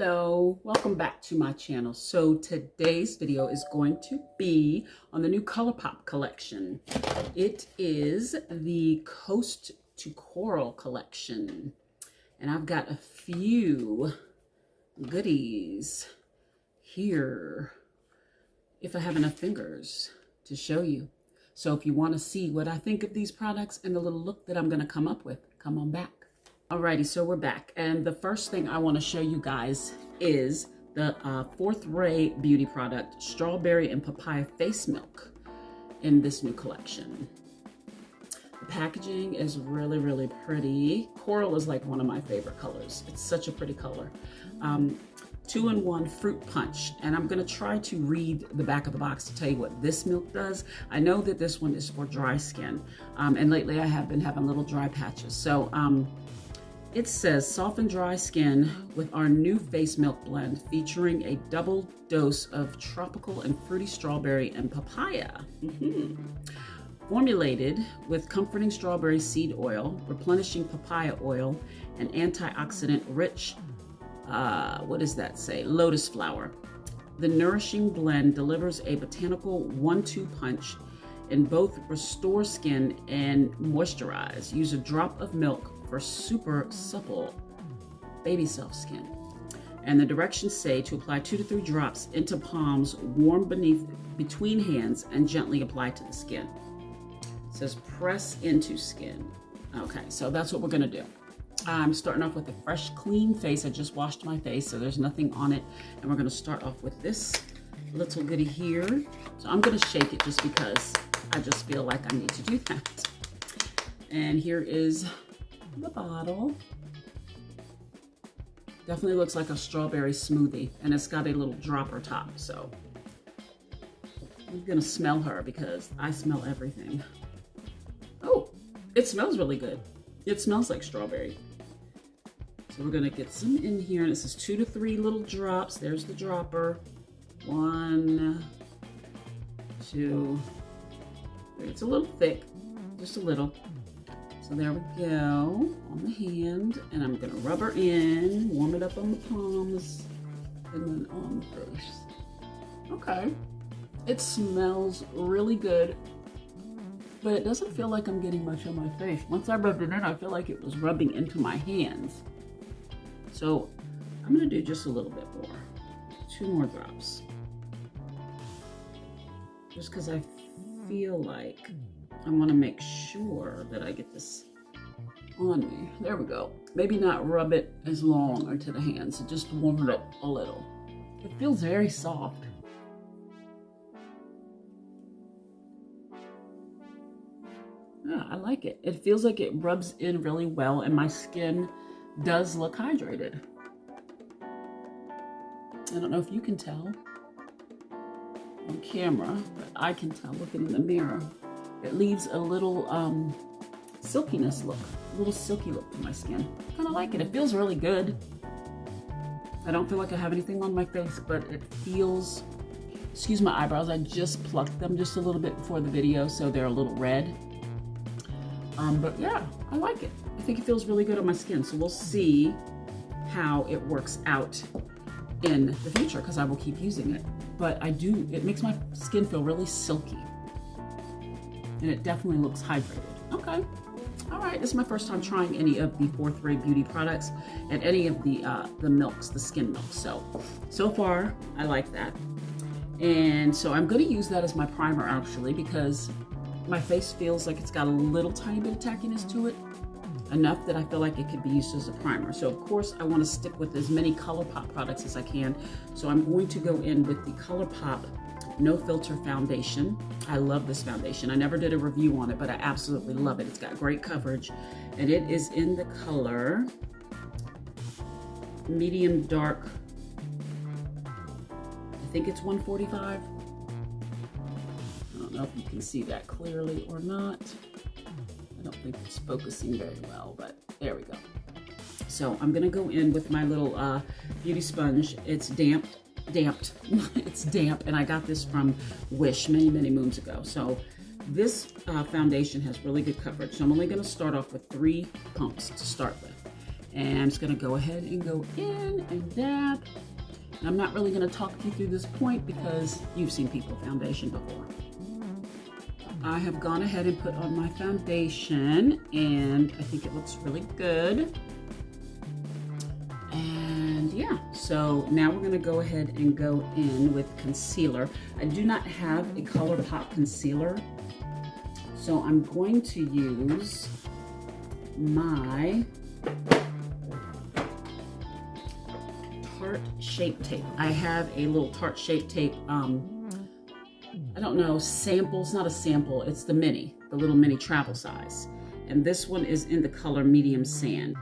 Hello, welcome back to my channel. So today's video is going to be on the new Colourpop collection. It is the Coast to Coral collection. And I've got a few goodies here, if I have enough fingers to show you. So if you want to see what I think of these products and the little look that I'm going to come up with, come on back. Alrighty, so we're back, and the first thing I want to show you guys is the Fourth Ray Beauty product, Strawberry and Papaya Face Milk in this new collection. The packaging is really, really pretty. Coral is like one of my favorite colors. It's such a pretty color. 2-in-1 fruit punch, and I'm going to try to read the back of the box to tell you what this milk does. I know that this one is for dry skin, and lately I have been having little dry patches. So it says, soften dry skin with our new face milk blend featuring a double dose of tropical and fruity strawberry and papaya. Formulated with comforting strawberry seed oil, replenishing papaya oil, and antioxidant rich, what does that say? Lotus flower. The nourishing blend delivers a botanical 1-2 punch in both restore skin and moisturize. Use a drop of milk for super supple baby self skin. And the directions say to apply 2 to 3 drops into palms, warm between hands, and gently apply to the skin. It says press into skin. Okay, so that's what we're gonna do. I'm starting off with a fresh, clean face. I just washed my face, so there's nothing on it. And we're gonna start off with this little goodie here. So I'm gonna shake it just because I just feel like I need to do that. And here is the bottle. Definitely looks like a strawberry smoothie, and it's got a little dropper top. So I'm gonna smell her because I smell everything. Oh, it smells really good. It smells like strawberry. So we're gonna get some in here, and it says 2 to 3 little drops. There's the dropper. 1, 2, 3. It's a little thick, just a little. So there we go on the hand, and I'm gonna rub her in, warm it up on the palms, and then on the face. Okay, it smells really good, but it doesn't feel like I'm getting much on my face. Once I rubbed it in, I feel like it was rubbing into my hands. So I'm gonna do just a little bit more, 2 more drops, just because I feel like I want to make sure that I get this on me. There we go. Maybe not rub it as long into the hands, so just warm it up a little. It feels very soft. Yeah, I like it. It feels like it rubs in really well, and my skin does look hydrated. I don't know if you can tell on camera, but I can tell looking in the mirror. It leaves a little silkiness look, a little silky look to my skin. Kind of like it. It feels really good. I don't feel like I have anything on my face, but it feels, excuse my eyebrows, I just plucked them just a little bit before the video, so they're a little red. But yeah, I like it. I think it feels really good on my skin, so we'll see how it works out in the future, because I will keep using it. But it makes my skin feel really silky. And it definitely looks hydrated. Okay, all right, this is my first time trying any of the Fourth Ray Beauty products and any of the milks, the skin milks. So far, I like that. And so I'm gonna use that as my primer actually, because my face feels like it's got a little tiny bit of tackiness to it, enough that I feel like it could be used as a primer. So of course I wanna stick with as many Colourpop products as I can. So I'm going to go in with the Colourpop No Filter Foundation. I love this foundation. I never did a review on it, but I absolutely love it. It's got great coverage, and it is in the color medium dark. I think it's 145. I don't know if you can see that clearly or not. I don't think it's focusing very well, but there we go. So I'm gonna go in with my little beauty sponge. It's damped. It's damp, and I got this from Wish many moons ago. So this foundation has really good coverage. So I'm only going to start off with 3 pumps to start with, And I'm just gonna go ahead and go in and dab. And I'm not really gonna talk you through this point because you've seen people foundation before. I have gone ahead and put on my foundation and I think it looks really good. And yeah, so now we're gonna go ahead and go in with concealer. I do not have a Colourpop concealer, so I'm going to use my Tarte Shape Tape. I have a little Tarte Shape Tape, I don't know, sample. It's not a sample, it's the little mini travel size. And this one is in the color Medium Sand.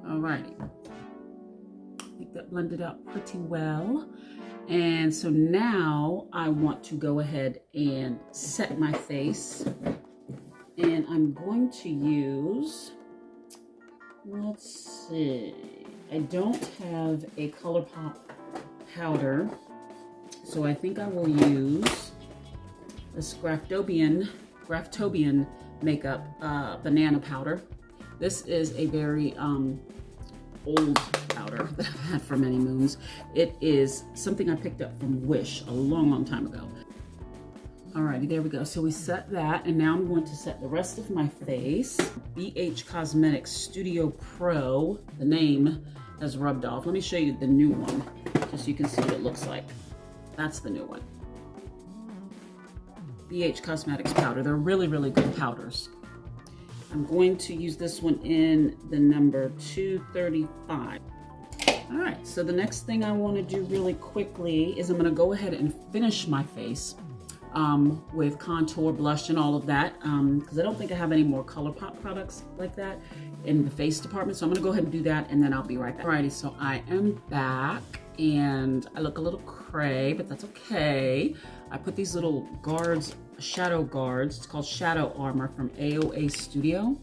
Alrighty, I think that blended out pretty well. And so now I want to go ahead and set my face. And I'm going to use, let's see, I don't have a Colourpop powder, so I think I will use this Graftobian makeup banana powder. This is a very old powder that I've had for many moons. It is something I picked up from Wish a long time ago. Alrighty, there we go. So we set that, and now I'm going to set the rest of my face. BH Cosmetics Studio Pro, the name has rubbed off. Let me show you the new one, just so you can see what it looks like. That's the new one. BH Cosmetics powder. They're really good powders. I'm going to use this one in the number 235. All right, so the next thing I want to do really quickly is I'm going to go ahead and finish my face with contour, blush, and all of that, because I don't think I have any more Colourpop products like that in the face department. So I'm going to go ahead and do that, and then I'll be right back. Alrighty, so I am back, and I look a little cray, but that's okay. I put these little guards, shadow guards. It's called Shadow Armor from AOA Studio,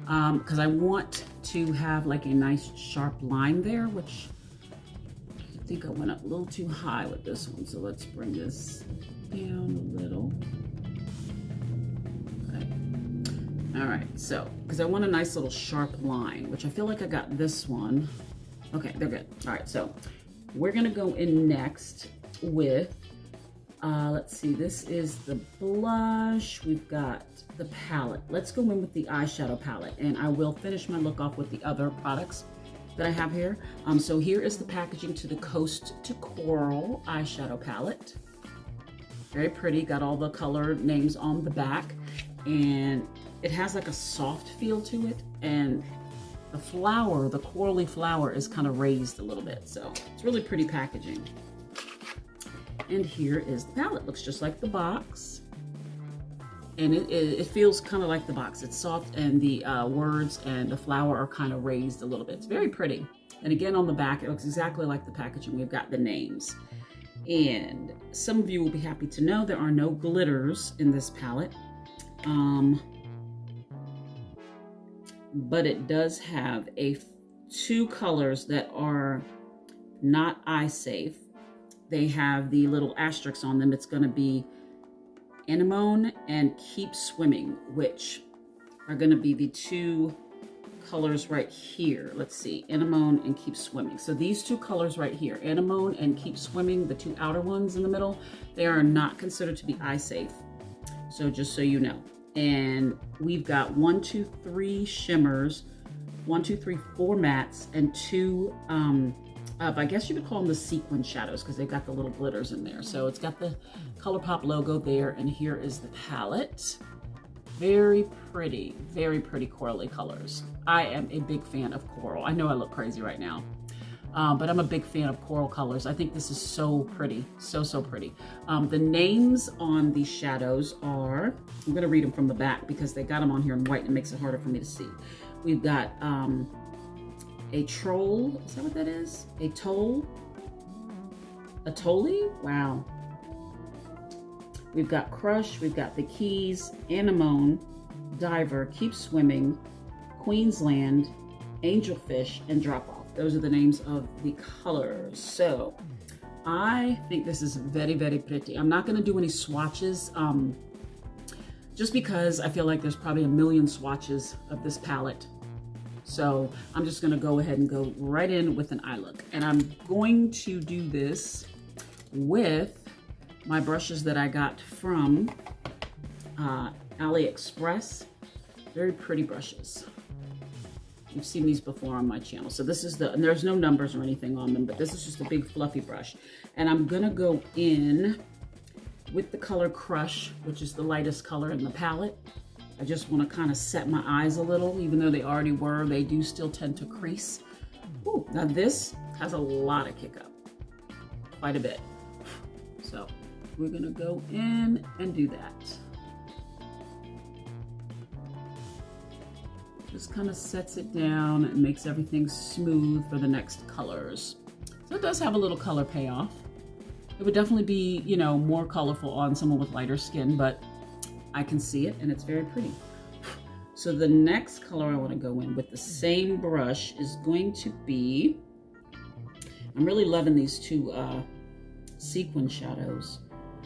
because I want to have like a nice sharp line there, which I think I went up a little too high with this one. So let's bring this down a little. Okay. All right, so because I want a nice little sharp line, which I feel like I got this one. Okay, they're good. All right, so we're gonna go in next with let's see, this is the blush. We've got the palette. Let's go in with the eyeshadow palette, and I will finish my look off with the other products that I have here. So here is the packaging to the Coast to Coral eyeshadow palette. Very pretty, got all the color names on the back, and it has like a soft feel to it, and the flower, the corally flower, is kind of raised a little bit, so it's really pretty packaging. And here is the palette. Looks just like the box, and it feels kind of like the box. It's soft, and the words and the flower are kind of raised a little bit. It's very pretty. And again, on the back, it looks exactly like the packaging. We've got the names. And some of you will be happy to know there are no glitters in this palette. But it does have two colors that are not eye safe. They have the little asterisks on them. It's going to be Anemone and Keep Swimming, which are going to be the two colors right here. Let's see, Anemone and Keep Swimming. So these two colors right here, Anemone and Keep Swimming, the two outer ones in the middle, they are not considered to be eye safe. So just so you know. And we've got 1, 2, 3 shimmers, 1, 2, 3, 4 mattes, and 2 I guess you could call them the Sequin Shadows, because they've got the little glitters in there. So it's got the Colourpop logo there, and here is the palette. Very pretty corally colors. I am a big fan of coral. I know I look crazy right now, but I'm a big fan of coral colors. I think this is so pretty, so pretty. The names on these shadows are, I'm gonna read them from the back because they got them on here in white and it makes it harder for me to see. We've got a troll, is that what that is? A toll? A tolly? Wow. We've got Crush, we've got the Keys, Anemone, Diver, Keep Swimming, Queensland, Angelfish, and Drop Off. Those are the names of the colors. So I think this is very pretty. I'm not going to do any swatches just because I feel like there's probably a million swatches of this palette. So I'm just gonna go ahead and go right in with an eye look. And I'm going to do this with my brushes that I got from AliExpress. Very pretty brushes. You've seen these before on my channel. So this is and there's no numbers or anything on them, but this is just a big fluffy brush. And I'm gonna go in with the color Crush, which is the lightest color in the palette. I just wanna kind of set my eyes a little, even though they already were, they do still tend to crease. Ooh, now this has a lot of kick up, quite a bit. So we're gonna go in and do that. Just kind of sets it down and makes everything smooth for the next colors. So it does have a little color payoff. It would definitely be, you know, more colorful on someone with lighter skin, but I can see it and it's very pretty. So the next color I want to go in with the same brush is going to be, I'm really loving these two Sequin Shadows.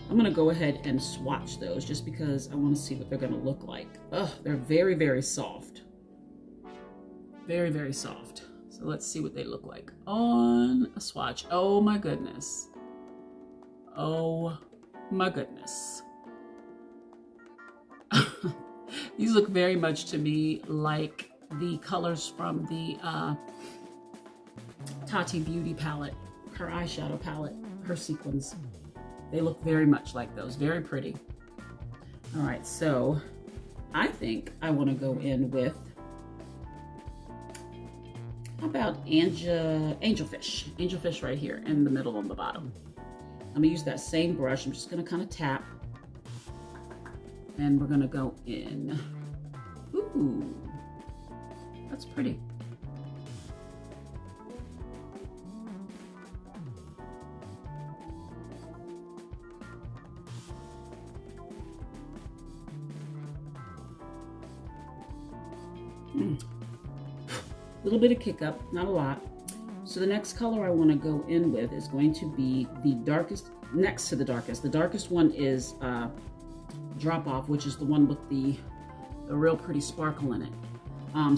I'm going to go ahead and swatch those just because I want to see what they're going to look like. Ugh, they're very, very soft. Very, very soft. So let's see what they look like on a swatch. Oh my goodness. Oh my goodness. These look very much to me like the colors from the Tati Beauty palette, her eyeshadow palette, her sequins. They look very much like those, very pretty. All right, so I think I want to go in with, how about Angelfish? Angelfish right here in the middle on the bottom. I'm gonna use that same brush. I'm just gonna kind of tap. And we're gonna go in. Ooh, that's pretty. A little bit of kick up, not a lot. So the next color I want to go in with is going to be the darkest, next to the darkest. The darkest one is Drop Off, which is the one with the real pretty sparkle in it.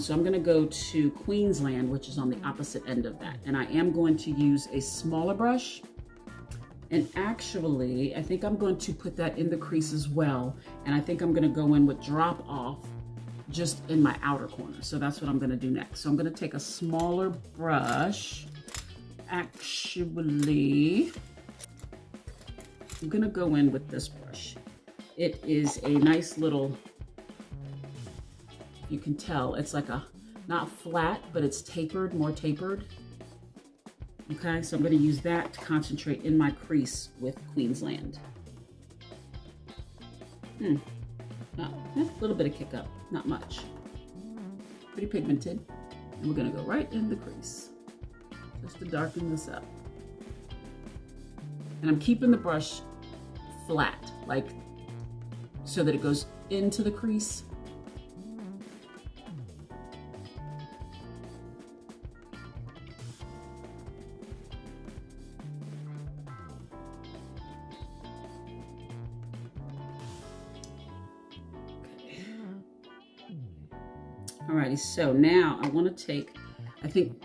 So I'm going to go to Queensland, which is on the opposite end of that. And I am going to use a smaller brush. And actually, I think I'm going to put that in the crease as well. And I think I'm going to go in with Drop Off just in my outer corner. So that's what I'm gonna do next. So I'm gonna take a smaller brush. Actually, I'm gonna go in with this brush. It is a nice little, you can tell, it's like a, not flat, but it's tapered, more tapered. Okay, so I'm gonna use that to concentrate in my crease with Queensland. A little bit of kick up, not much. Pretty pigmented. And we're gonna go right in the crease, just to darken this up. And I'm keeping the brush flat, like, so that it goes into the crease. Alrighty, so now I want to take, I think,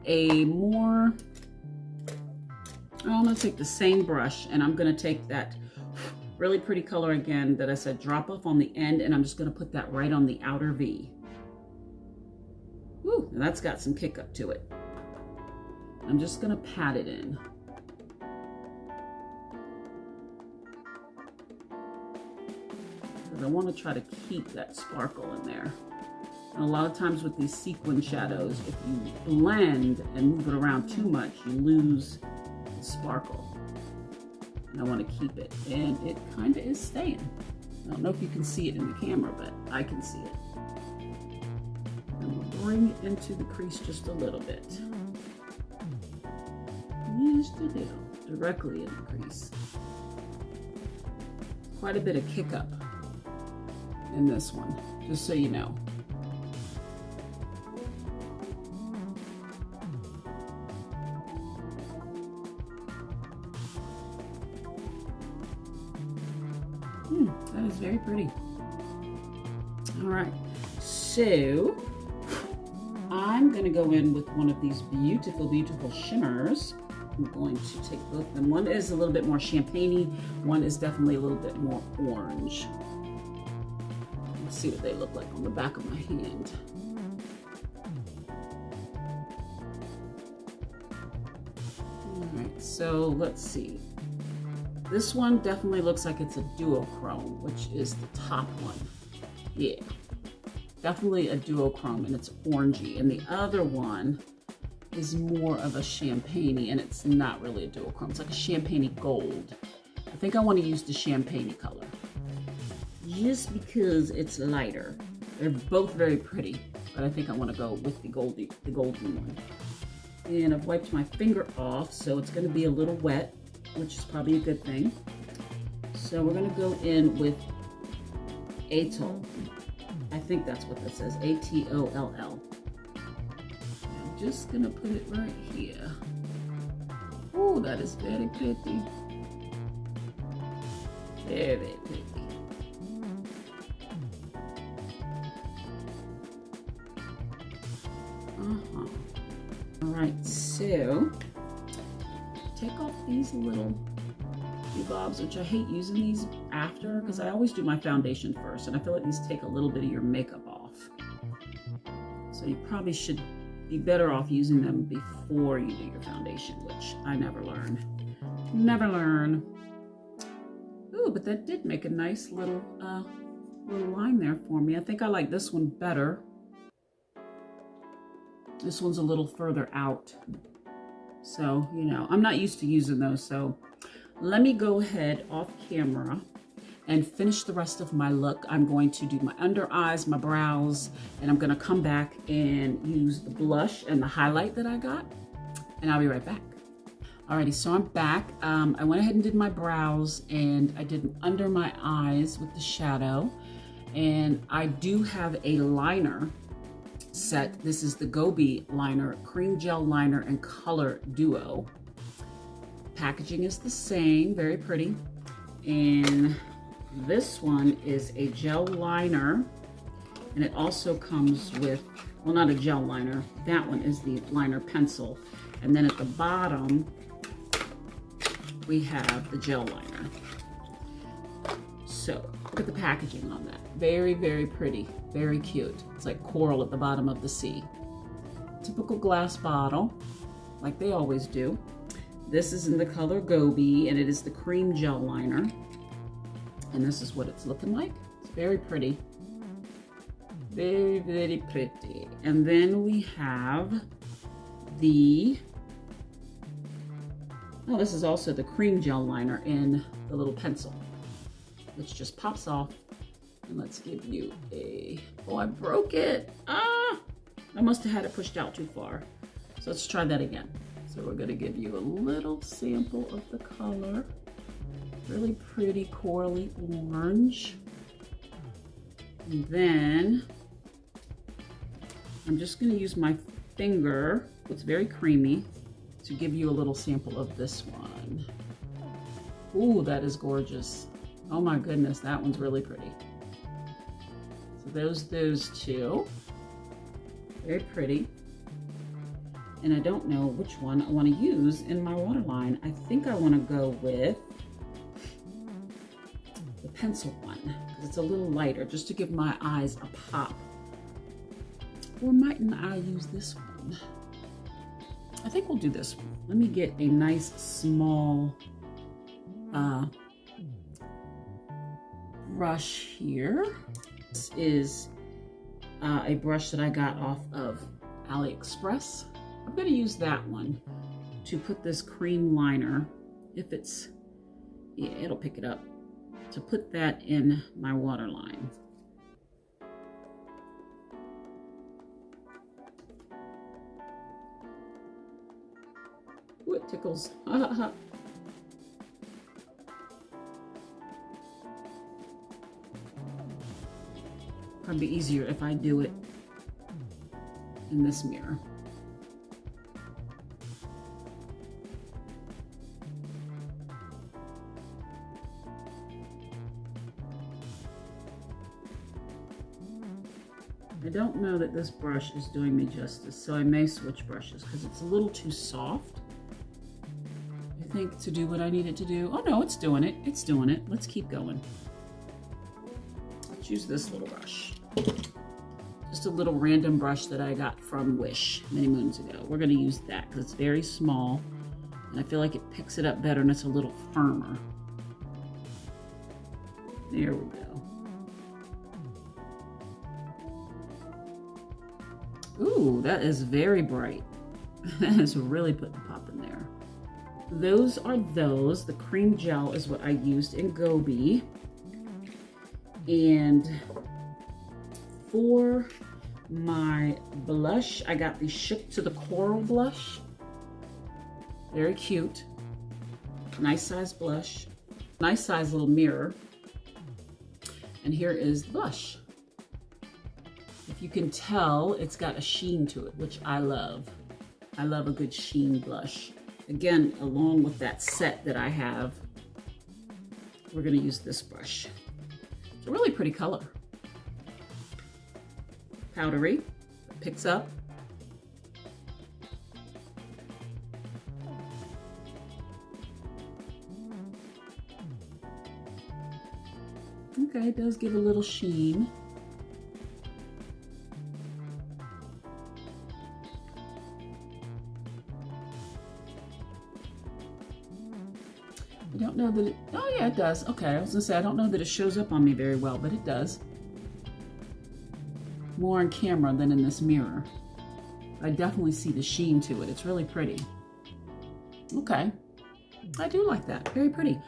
I'm going to take the same brush and I'm going to take that really pretty color again that I said Drop Off on the end, and I'm just going to put that right on the outer V. Woo, that's got some kick up to it. I'm just going to pat it in. Because I want to try to keep that sparkle in there. And a lot of times with these sequin shadows, if you blend and move it around too much, you lose the sparkle. And I want to keep it, and it kind of is staying. I don't know if you can see it in the camera, but I can see it. And we'll bring it into the crease just a little bit. Just a little, directly in the crease. Quite a bit of kick up in this one, just so you know. That is very pretty. right, so I'm gonna go in with one of these beautiful, beautiful shimmers. I'm going to take both of them. One is a little bit more champagne-y, one is definitely a little bit more orange. Let's see what they look like on the back of my hand. All right, so let's see. This one definitely looks like it's a duochrome, which is the top one. Yeah, definitely a duochrome, and it's orangey. And the other one is more of a champagne-y, and it's not really a duochrome. It's like a champagne-y gold. I think I want to use the champagne-y color, just because it's lighter. They're both very pretty, but I think I want to go with the golden one. And I've wiped my finger off, so it's going to be a little wet, which is probably a good thing. So we're going to go in with Atoll. I think that's what that says, A-T-O-L-L. I'm just going to put it right here. Oh, that is very pretty. Very, very pretty. All right, so take off these little bobs, which I hate using these after, because I always do my foundation first, and I feel like these take a little bit of your makeup off. So you probably should be better off using them before you do your foundation, which I never learn. Never learn. Ooh, but that did make a nice little line there for me. I think I like this one better. This one's a little further out. So, you know, I'm not used to using those, so let me go ahead off camera and finish the rest of my look. I'm going to do my under eyes, my brows, and I'm gonna come back and use the blush and the highlight that I got, and I'll be right back. Alrighty, so I'm back. I went ahead and did my brows, and I did under my eyes with the shadow, and I do have a liner set. This is the Gobi liner, cream gel liner and color duo. Packaging is the same, very pretty. And this one is a gel liner, and it also comes with, well, not a gel liner, that one is the liner pencil. And then at the bottom, we have the gel liner. So look at the packaging on that. Very, very pretty, very cute. It's like coral at the bottom of the sea. Typical glass bottle, like they always do. This is in the color Gobi, and it is the cream gel liner. And this is what it's looking like. It's very pretty. Very, very pretty. And then we have the, oh, this is also the cream gel liner in the little pencil, which just pops off. And let's give you a, oh, I broke it. Ah, I must have had it pushed out too far. So let's try that again. So we're gonna give you a little sample of the color. Really pretty corally orange. And then I'm just gonna use my finger, it's very creamy, to give you a little sample of this one. Ooh, that is gorgeous. Oh my goodness, that one's really pretty. So those two, very pretty. And I don't know which one I want to use in my waterline. I think I want to go with the pencil one, because it's a little lighter, just to give my eyes a pop. Or mightn't I use this one? I think we'll do this one. Let me get a nice small brush here. This is a brush that I got off of AliExpress. I'm going to use that one to put this cream liner, if it's, yeah, it'll pick it up, to put that in my waterline. Ooh, it tickles. Probably easier if I do it in this mirror. I don't know that this brush is doing me justice, so I may switch brushes because it's a little too soft, I think, to do what I need it to do. Oh no, it's doing it. It's doing it. Let's keep going. Let's use this little brush. Just a little random brush that I got from Wish many moons ago. We're going to use that because it's very small, and I feel like it picks it up better and it's a little firmer. There we go. Ooh, that is very bright. That is really putting pop in there. Those are those. The cream gel is what I used in Gobi. And for my blush, I got the Shook to the Coral blush. Very cute. Nice size blush. Nice size little mirror. And here is the blush. If you can tell, it's got a sheen to it, which I love. I love a good sheen blush. Again, along with that set that I have, we're going to use this brush. It's a really pretty color. Powdery, picks up. Okay, it does give a little sheen. I don't know that it, oh yeah, it does. Okay, I was gonna say, I don't know that it shows up on me very well, but it does. More on camera than in this mirror. I definitely see the sheen to it. It's really pretty. Okay, I do like that. Very pretty.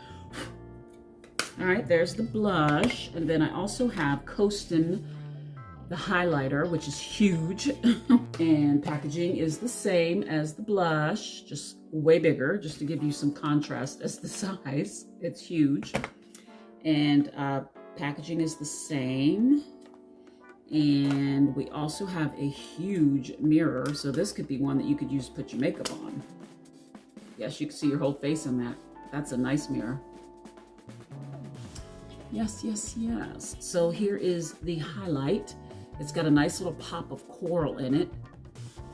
All right, there's the blush. And then I also have Coastin', the highlighter, which is huge. And packaging is the same as the blush, just way bigger, just to give you some contrast as the size. It's huge. And packaging is the same. And we also have a huge mirror. So this could be one that you could use to put your makeup on. Yes, you can see your whole face in that. That's a nice mirror. Yes, yes, yes. So here is the highlight. It's got a nice little pop of coral in it.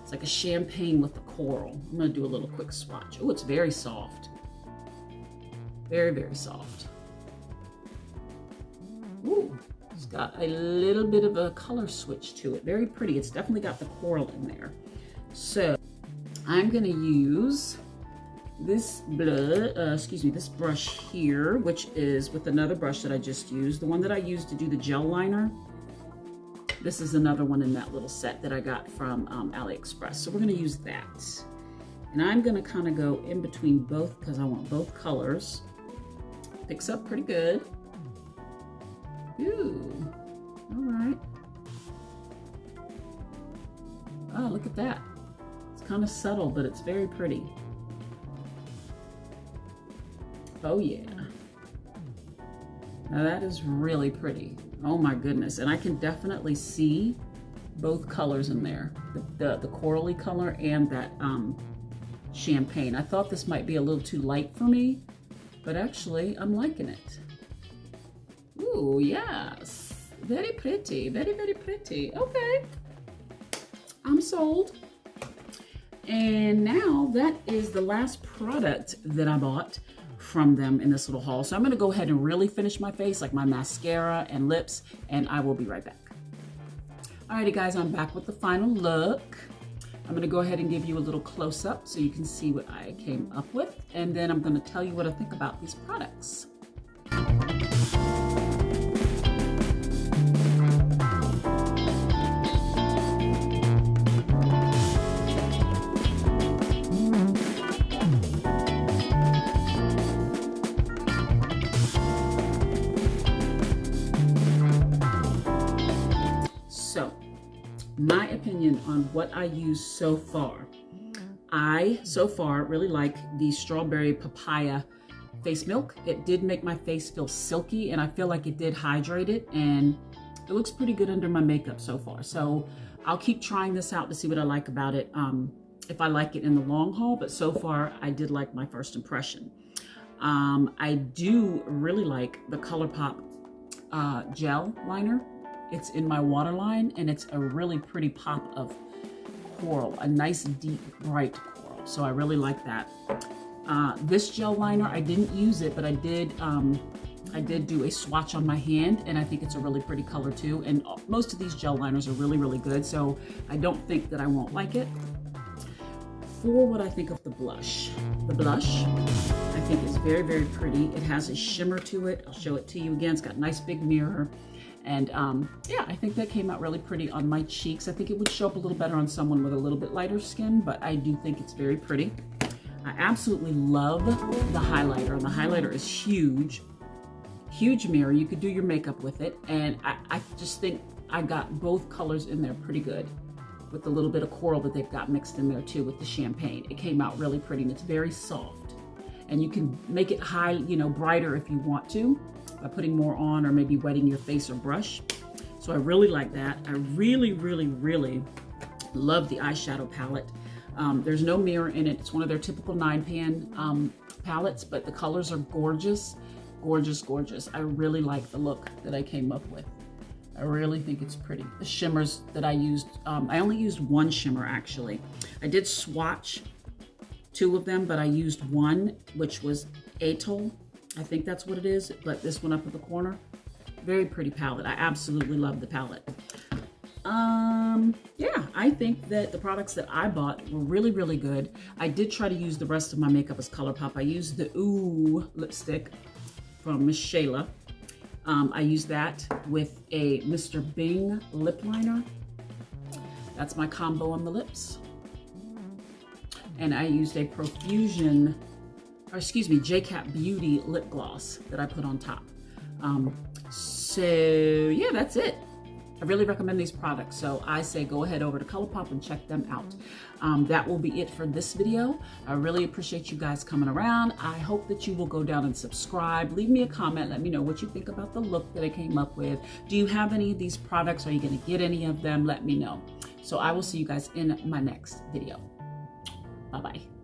It's like a champagne with the coral. I'm gonna do a little quick swatch. Oh, it's very soft. Very, very soft. Ooh, it's got a little bit of a color switch to it. Very pretty. It's definitely got the coral in there. So I'm gonna use this this brush here, which is with another brush that I just used, the one that I used to do the gel liner. This is another one in that little set that I got from AliExpress. So we're gonna use that. And I'm gonna kind of go in between both because I want both colors. Picks up pretty good. Ooh, all right. Oh, look at that. It's kind of subtle, but it's very pretty. Oh yeah. Now that is really pretty. Oh my goodness. And I can definitely see both colors in there. The corally color and that champagne. I thought this might be a little too light for me, but actually I'm liking it. Ooh, yes. Very pretty. Very, very pretty. Okay. I'm sold. And now that is the last product that I bought from them in this little haul. So I'm going to go ahead and really finish my face, like my mascara and lips, and I will be right back. Alrighty guys, I'm back with the final look. I'm going to go ahead and give you a little close-up so you can see what I came up with, and then I'm going to tell you what I think about these products. My opinion on what I use so far. I, so far, really like the strawberry papaya face milk. It did make my face feel silky, and I feel like it did hydrate it, and it looks pretty good under my makeup so far. So I'll keep trying this out to see what I like about it, if I like it in the long haul, but so far I did like my first impression. I do really like the Colourpop gel liner. It's in my waterline, and it's a really pretty pop of coral, a nice deep bright coral. So I really like that. This gel liner, I didn't use it, but I did do a swatch on my hand, and I think it's a really pretty color too. And most of these gel liners are really, really good, so I don't think that I won't like it. For what I think of the blush I think is very, very pretty. It has a shimmer to it. I'll show it to you again. It's got a nice big mirror. And yeah, I think that came out really pretty on my cheeks. I think it would show up a little better on someone with a little bit lighter skin, but I do think it's very pretty. I absolutely love the highlighter, and the highlighter is huge. Huge mirror. You could do your makeup with it, and I just think I got both colors in there pretty good, with the little bit of coral that they've got mixed in there too with the champagne. It came out really pretty, and it's very soft. And you can make it high, you know, brighter if you want to, by putting more on or maybe wetting your face or brush. So I really like that. I really, really, really love the eyeshadow palette. There's no mirror in it. It's one of their typical 9-pan palettes, but the colors are gorgeous, gorgeous, gorgeous. I really like the look that I came up with. I really think it's pretty. The shimmers that I used, I only used one shimmer actually. I did swatch 2 of them, but I used one, which was Atoll. I think that's what it is, but this one up at the corner. Very pretty palette. I absolutely love the palette. Yeah, I think that the products that I bought were really, really good. I did try to use the rest of my makeup as Colourpop. I used the Ooh lipstick from Miss Shayla. I used that with a Mr. Bing lip liner. That's my combo on the lips. And I used a Profusion, or excuse me, JCat Beauty lip gloss that I put on top. So yeah, that's it. I really recommend these products, so I say go ahead over to Colourpop and check them out. That will be it for this video. I really appreciate you guys coming around. I hope that you will go down and subscribe. Leave me a comment. Let me know what you think about the look that I came up with. Do you have any of these products? Are you going to get any of them? Let me know. So I will see you guys in my next video. Bye-bye.